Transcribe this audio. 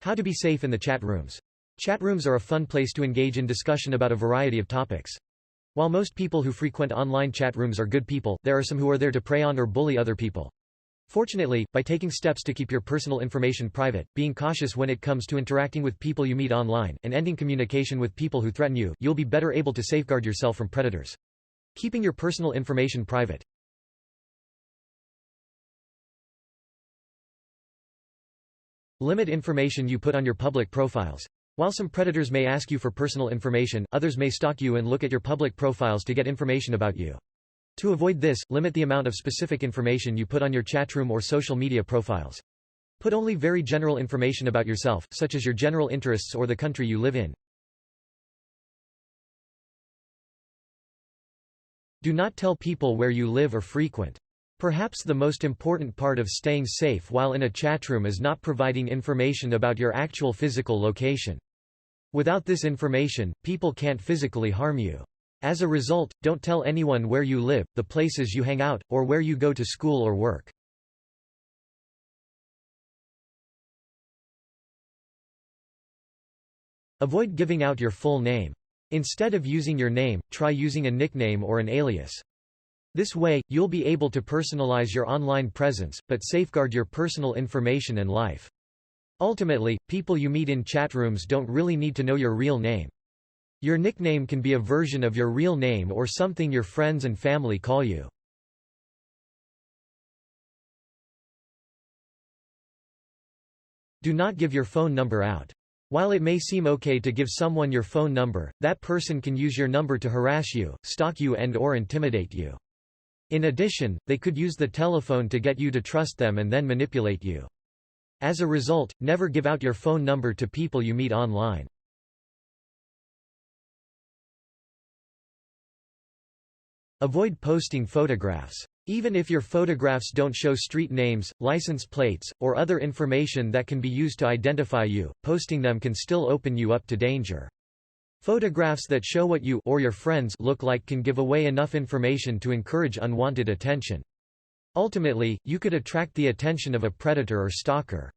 How to be safe in the chat rooms. Chat rooms are a fun place to engage in discussion about a variety of topics. While most people who frequent online chat rooms are good people, there are some who are there to prey on or bully other people. Fortunately, by taking steps to keep your personal information private, being cautious when it comes to interacting with people you meet online, and ending communication with people who threaten you, you'll be better able to safeguard yourself from predators. Keeping your personal information private. Limit information you put on your public profiles. While some predators may ask you for personal information, others may stalk you and look at your public profiles to get information about you. To avoid this, limit the amount of specific information you put on your chatroom or social media profiles. Put only very general information about yourself, such as your general interests or the country you live in. Do not tell people where you live or frequent. Perhaps the most important part of staying safe while in a chatroom is not providing information about your actual physical location. Without this information, people can't physically harm you. As a result, don't tell anyone where you live, the places you hang out, or where you go to school or work. Avoid giving out your full name. Instead of using your name, try using a nickname or an alias. This way, you'll be able to personalize your online presence, but safeguard your personal information and life. Ultimately, people you meet in chat rooms don't really need to know your real name. Your nickname can be a version of your real name or something your friends and family call you. Do not give your phone number out. While it may seem okay to give someone your phone number, that person can use your number to harass you, stalk you and/or intimidate you. In addition, they could use the telephone to get you to trust them and then manipulate you. As a result, never give out your phone number to people you meet online. Avoid posting photographs. Even if your photographs don't show street names, license plates, or other information that can be used to identify you, posting them can still open you up to danger. Photographs that show what you or your friends look like can give away enough information to encourage unwanted attention. Ultimately, you could attract the attention of a predator or stalker.